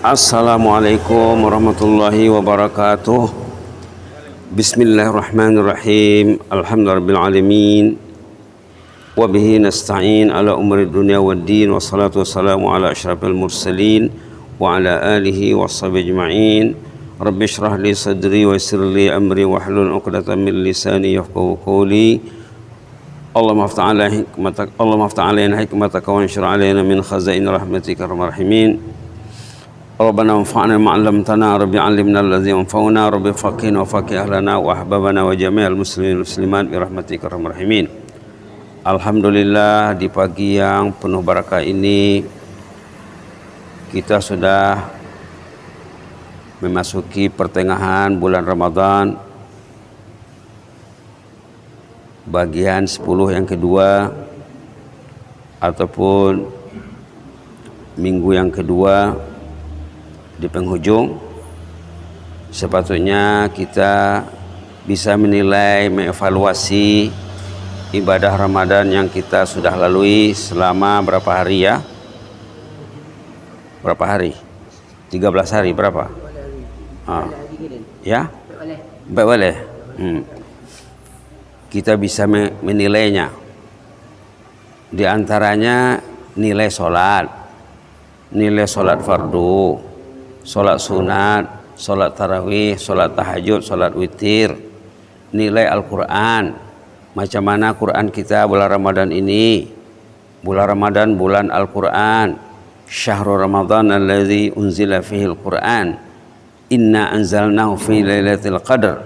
Assalamualaikum warahmatullahi wabarakatuh. Bismillahirrahmanirrahim. Alhamdulillahirrahmanirrahim. Wabihi nasta'in ala umri dunia waddin. Wassalatu wassalamu ala ashrafil mursalin wa ala alihi wa sahbihi ajma'in. Rabbi shrah li sadri wa yassir li amri wa hlul 'uqdatam min lisani yafqahu qawli. Allahumma aftah alaina hikmataka wa anshur alaina min khazain rahmatika arhamar rahimin. Rabbana anfa'na ma 'allamtana, Rabbi 'allimna alladzi yanfa'una, Rabbi faqihna wa faqih ahlana wa ahbabana wa jami'al muslimin muslimat bi rahmatika arhamar rahimin. Alhamdulillah, di pagi yang penuh barakah ini kita sudah memasuki pertengahan bulan Ramadan, bagian 10 yang kedua ataupun minggu yang kedua di penghujung. Sepatutnya kita bisa menilai, mengevaluasi ibadah Ramadan yang kita sudah lalui selama berapa hari ya? Berapa hari? 13 hari berapa? Ya? Boleh. Kita bisa menilainya. Di antaranya nilai sholat fardu, sholat sunat, sholat tarawih, sholat tahajud, sholat witir, nilai Al-Quran, macam mana Quran kita bulan Ramadan ini. Bulan Ramadan bulan Al-Quran, syahrul Ramadan alladzi unzila fihi Al-Quran, inna anzalnahu fi lailatul qadr.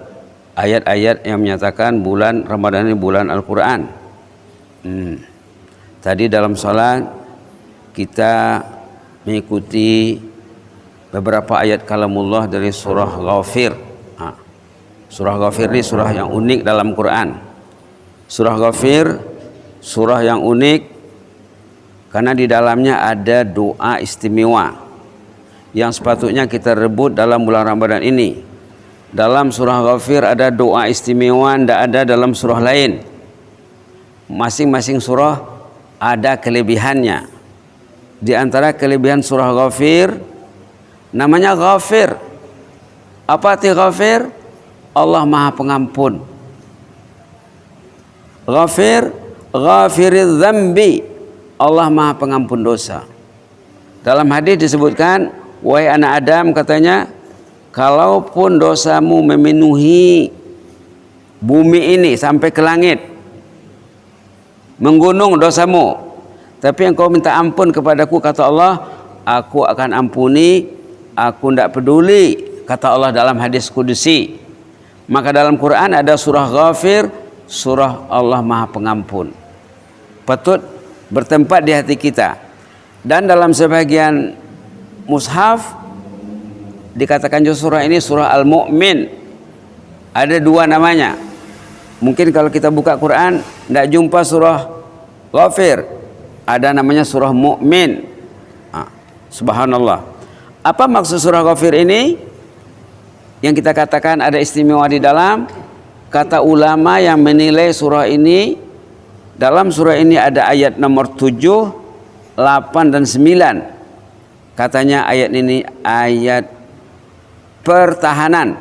Ayat-ayat yang menyatakan bulan Ramadan ini bulan Al-Quran. Tadi dalam sholat kita mengikuti beberapa ayat kalamullah dari surah Ghafir. Surah Ghafir ini surah yang unik dalam Quran. Surah Ghafir surah yang unik karena di dalamnya ada doa istimewa yang sepatutnya kita rebut dalam bulan Ramadan ini. Dalam surah Ghafir ada doa istimewa, tidak ada dalam surah lain. Masing-masing surah ada kelebihannya. Di antara kelebihan surah Ghafir, namanya Ghafir. Apa arti Ghafir? Allah Maha Pengampun. Ghafir, Ghafiriz dzambi, Allah Maha Pengampun dosa. Dalam hadis disebutkan, wahai anak Adam, katanya, kalaupun dosamu memenuhi bumi ini sampai ke langit, menggunung dosamu, tapi engkau minta ampun kepadaku, kata Allah, aku akan ampuni, aku tidak peduli, kata Allah dalam hadis kudusi. Maka dalam Quran ada surah Ghafir, surah Allah Maha Pengampun. Patut bertempat di hati kita. Dan dalam sebagian mushaf dikatakan juga surah ini surah Al-Mu'min. Ada dua namanya. Mungkin kalau kita buka Quran tidak jumpa surah Ghafir, ada namanya surah Mu'min. Subhanallah. Apa maksud surah Ghafir ini? Yang kita katakan ada istimewa di dalam. Kata ulama yang menilai surah ini, dalam surah ini ada ayat nomor 7, 8 dan 9. Katanya ayat ini ayat pertahanan,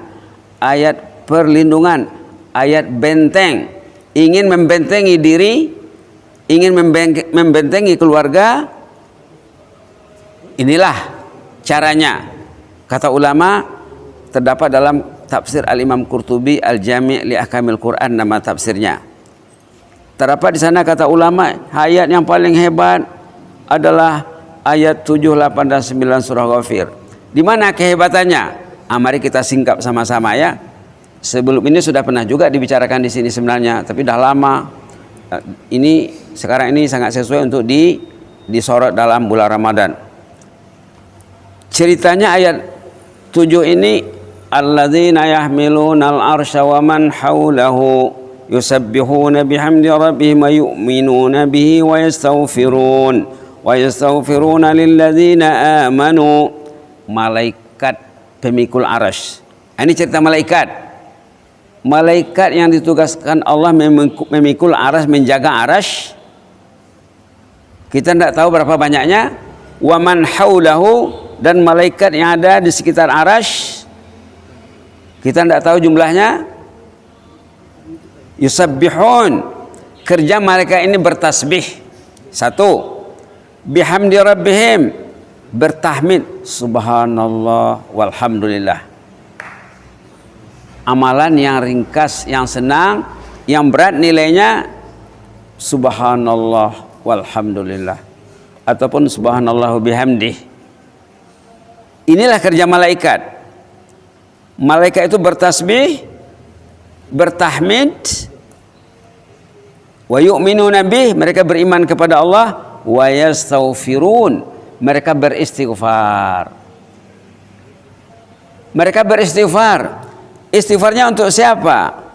ayat perlindungan, ayat benteng. Ingin membentengi diri, ingin membentengi keluarga. Inilah caranya. Kata ulama, terdapat dalam tafsir Al-Imam Qurtubi Al-Jami' li Ahkamil Quran, nama tafsirnya. Terdapat di sana kata ulama, ayat yang paling hebat adalah ayat 7, 8 dan 9 surah Ghafir. Di mana kehebatannya? Mari kita singkap sama-sama ya. Sebelum ini sudah pernah juga dibicarakan di sini sebenarnya, tapi dah lama. Ini sekarang ini sangat sesuai untuk disorot dalam bulan Ramadan. Ceritanya ayat 7 ini, alladzina yahmilunal arsya wa man haulahu yusabbihuna bihamdi rabbihim wa yu'minuna bihi wa yastaghfiruna lilladzina amanu. Malaikat pemikul arasy. Ini cerita malaikat. Malaikat yang ditugaskan Allah memikul arasy, menjaga arasy. Kita tidak tahu berapa banyaknya. Wa man haulahu, dan malaikat yang ada di sekitar arasy, kita tidak tahu jumlahnya. Yusabbihun, kerja mereka ini bertasbih. Satu, bihamdi rabbihim, bertahmid, subhanallah walhamdulillah. Amalan yang ringkas, yang senang, yang berat nilainya subhanallah walhamdulillah ataupun subhanallahu bihamdih. Inilah kerja malaikat. Malaikat itu bertasbih, bertahmid, wa yu'minuna bih, mereka beriman kepada Allah, wa yastaghfirun, mereka beristighfar. Mereka beristighfar. Istighfarnya untuk siapa?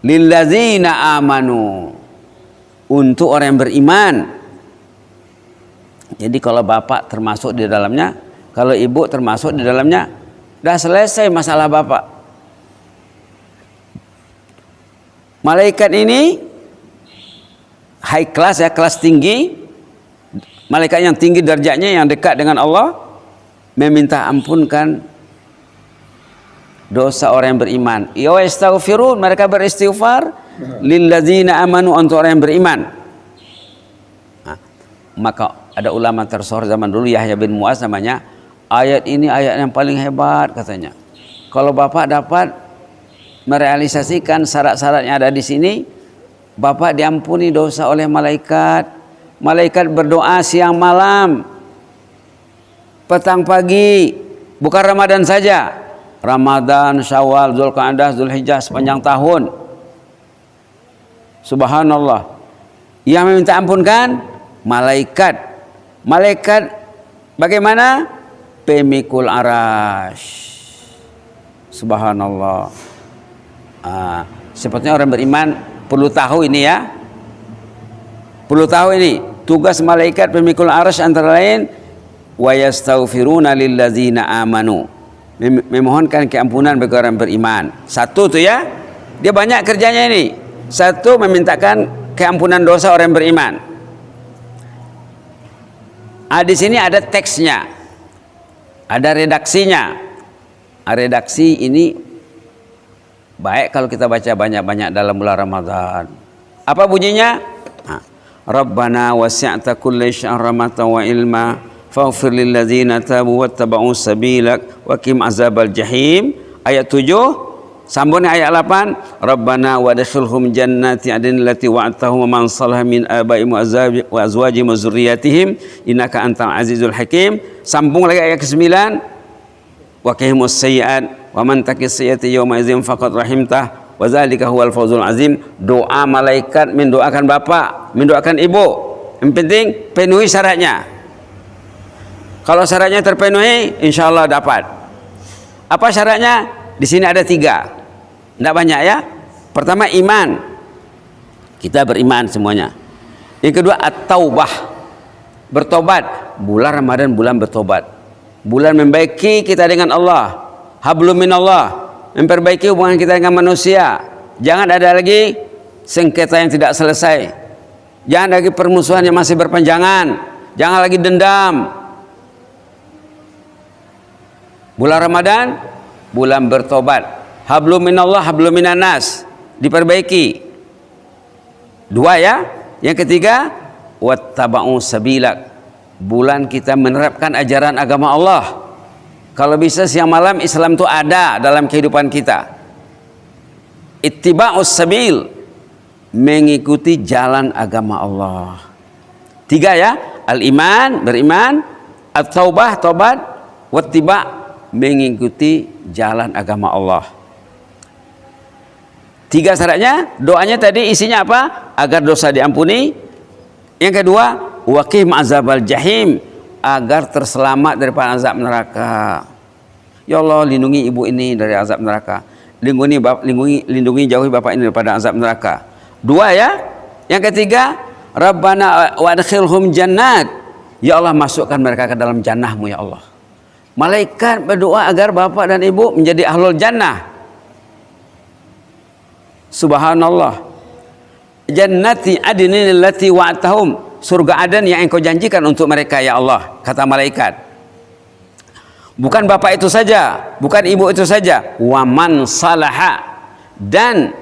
Lillazina amanu, untuk orang yang beriman. Jadi kalau bapak termasuk di dalamnya, kalau ibu termasuk di dalamnya, dah selesai masalah bapak. Malaikat ini high class ya, kelas tinggi. Malaikat yang tinggi derajatnya, yang dekat dengan Allah, meminta ampunkan dosa orang yang beriman. Ya yastaghfirun, mereka beristighfar lilladzina amanu, untuk orang yang beriman. Nah, maka ada ulama tersohor zaman dulu, Yahya bin Muaz namanya, ayat ini ayat yang paling hebat katanya. Kalau bapak dapat merealisasikan syarat-syarat yang ada di sini, bapak diampuni dosa oleh malaikat. Malaikat berdoa siang malam, petang pagi, bukan Ramadan saja, Ramadan, Syawal, Zulqa'dah, Zulhijjah, sepanjang tahun. Subhanallah. Yang meminta ampun kan malaikat. Malaikat bagaimana? Pemikul arasy. Subhanallah. Sepertinya orang beriman perlu tahu ini ya. Perlu tahu ini. Tugas malaikat pemikul arasy antara lain wa yastaghfiruna lilladzina amanu, memohonkan keampunan bagi orang beriman. Satu tuh ya. Dia banyak kerjanya ini. Satu, memintakan keampunan dosa orang beriman. Di sini ada teksnya, ada redaksinya. Redaksi ini baik kalau kita baca banyak-banyak dalam bulan Ramadan. Apa bunyinya? Rabbana wasi'ta kulli syai'in rahmatan wa ilma faghfir lil ladzina tabu wattaba'u sabilak wa qim azabal jahim. Ayat 7. Sambung ayat 8, Rabbana wa adkhilhum jannati adnin allati wa'adtahum wa man salaha min abaihim wa azwajihim wa dzurriyyatihim innaka antal azizul hakim. Sambung lagi ayat ke-9, wa qihimus sayyi'at wa man taqis sayyi'ati yawma idzin faqad rahimtah wa dzalika huwal fawzul azim. Doa malaikat mendoakan bapak, mendoakan ibu. Yang penting penuhi syaratnya. Kalau syaratnya terpenuhi, insyaallah dapat. Apa syaratnya? Di sini ada 3. Tidak banyak ya. Pertama, iman. Kita beriman semuanya. Yang kedua, at-taubah, bertobat. Bulan Ramadan bulan bertobat. Bulan membaiki kita dengan Allah. Hablum minallah, memperbaiki hubungan kita dengan manusia. Jangan ada lagi sengketa yang tidak selesai. Jangan lagi permusuhan yang masih berpanjangan. Jangan lagi dendam. Bulan Ramadan bulan bertobat. Hablum minallah, hablum minannas, diperbaiki. 2 ya. Yang ketiga, wattaba'u sabilak, bulan kita menerapkan ajaran agama Allah. Kalau bisa siang malam Islam itu ada dalam kehidupan kita. Ittiba'us sabil, mengikuti jalan agama Allah. 3 ya, al-iman, beriman, at-taubah, tobat, wattiba', mengikuti jalan agama Allah. 3 syaratnya. Doanya tadi isinya apa? Agar dosa diampuni. Yang kedua, waqim azabal jahim, agar terselamat daripada azab neraka. Ya Allah, lindungi ibu ini dari azab neraka. Lindungi jauhi bapak ini daripada azab neraka. 2 ya. Yang ketiga, Rabbana wa adkhilhum jannat, ya Allah masukkan mereka ke dalam jannahmu ya Allah. Malaikat berdoa agar bapak dan ibu menjadi ahlul jannah. Subhanallah. Jannati adnin allati wa'adtahum, surga Aden yang engkau janjikan untuk mereka ya Allah, kata malaikat. Bukan bapak itu saja, bukan ibu itu saja. Wa man salaha, dan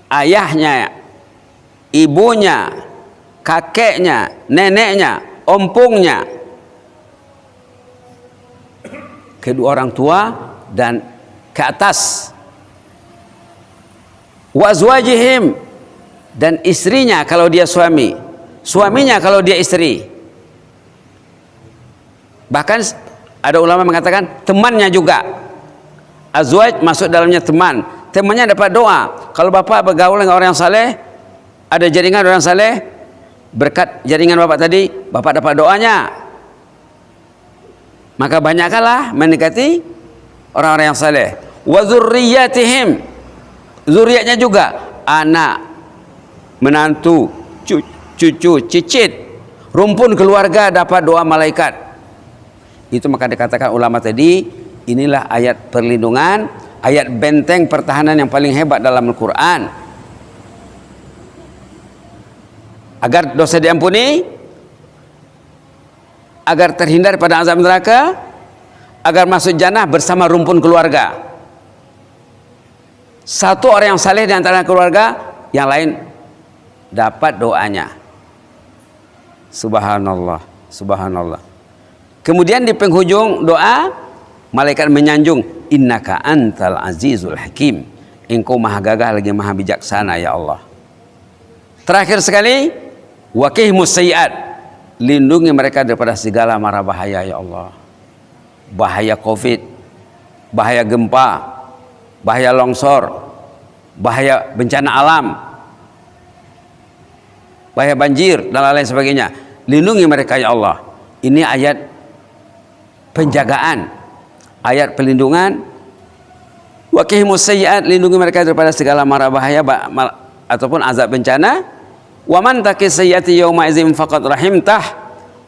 ayahnya, ibunya, kakeknya, neneknya, ompongnya, kedua orang tua dan ke atas. Wa azwajihim, dan istrinya kalau dia suami, suaminya kalau dia istri. Bahkan ada ulama mengatakan temannya juga. Azwaj masuk dalamnya teman. Temannya dapat doa. Kalau bapak bergaul dengan orang yang saleh, ada jaringan orang saleh, berkat jaringan bapak tadi, bapak dapat doanya. Maka banyakkanlah mendekati orang-orang yang saleh. Wa dzurriyyatihim, zuriatnya juga, anak, menantu, cucu, cicit, rumpun keluarga dapat doa malaikat. Itu maka dikatakan ulama tadi, inilah ayat perlindungan, ayat benteng pertahanan yang paling hebat dalam Al-Quran. Agar dosa diampuni, agar terhindar pada azab neraka, agar masuk jannah bersama rumpun keluarga. Satu orang yang saleh di antara keluarga, yang lain dapat doanya. Subhanallah, subhanallah. Kemudian di penghujung doa, malaikat menyanjung, innaka antal azizul hakim, engkau maha gagah lagi maha bijaksana ya Allah. Terakhir sekali, waqihimus sayyi'at, lindungi mereka daripada segala mara bahaya ya Allah. Bahaya Covid, bahaya gempa, bahaya longsor, bahaya bencana alam, bahaya banjir dan lain sebagainya. Lindungi mereka ya Allah. Ini ayat penjagaan, ayat pelindungan. Waqihimus sayyi'at, lindungi mereka daripada segala mara bahaya ataupun azab bencana. Wa man taqis sayyi'ati yauma idzin faqad rahimtah,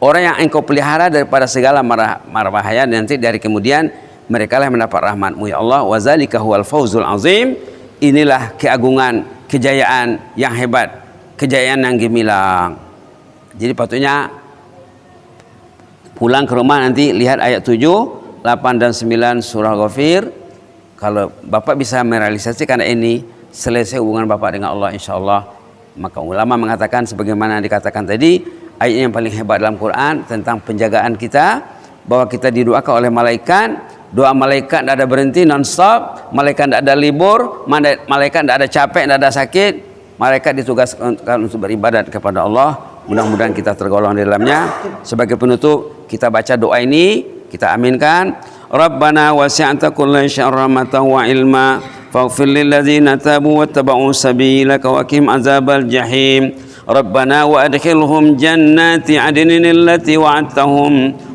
orang yang engkau pelihara daripada segala mara bahaya, nanti dari kemudian mereka lah mendapat rahmat-Mu ya Allah. Wa zalika huwal fawzul azim, inilah keagungan, kejayaan yang hebat, kejayaan yang gemilang. Jadi patutnya pulang ke rumah nanti lihat ayat 7, 8 dan 9 surah Ghafir. Kalau bapak bisa merealisasikan ini, selesai hubungan bapak dengan Allah insyaallah. Maka ulama mengatakan sebagaimana dikatakan tadi, ayat yang paling hebat dalam Quran tentang penjagaan kita, bahwa kita didoakan oleh malaikat. Doa malaikat tidak ada berhenti, non-stop. Malaikat tidak ada libur, malaikat tidak ada capek, tidak ada sakit. Malaikat ditugaskan untuk beribadat kepada Allah. Mudah-mudahan kita tergolong di dalamnya. Sebagai penutup, kita baca doa ini, kita aminkan. Rabbana wasi'ta kulla syai'in rahmatan wa ilma, faghfir lil ladzina tabu wattaba'u sabilaka wa qihim azabal jahim. Rabbana wa adkhilhum jannati adnin allati wa'adtahum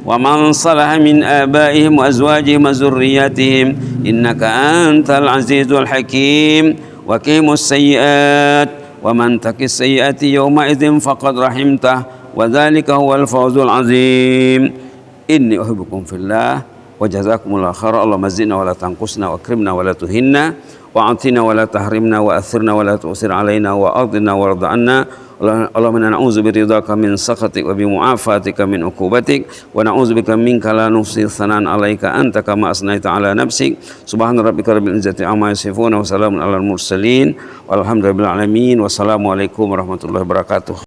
wa man salaha min abaihim wa azwajihim wa zurriyyatihim innaka antal azizul hakim. Wa qihimus sayyi'at wa man taqis sayyi'ati yawma idzin faqad rahimtah wa dzalika huwal fawzul azim. Inni uhibbukum fillah wa jazakumullahu khairan. Allahumma zidna wa la tanqusna wa akrimna wa la tuhinna wa atina wa la tahrimna wa athirna wa la tu'sir alaina wa ardina wa rda anna. Allahumma inna na'udzu biridhaka min sakhatik wa bi mu'afatika min uqubatik wa na'udzu bika minka la nuhsi thanan 'alaika anta kama asnaita 'ala nafsik. Subhana rabbika rabbil izzati amma yasifun wa salamun 'alal mursalin walhamdulillahi rabbil alamin. Wassalamu alaikum warahmatullahi wabarakatuh.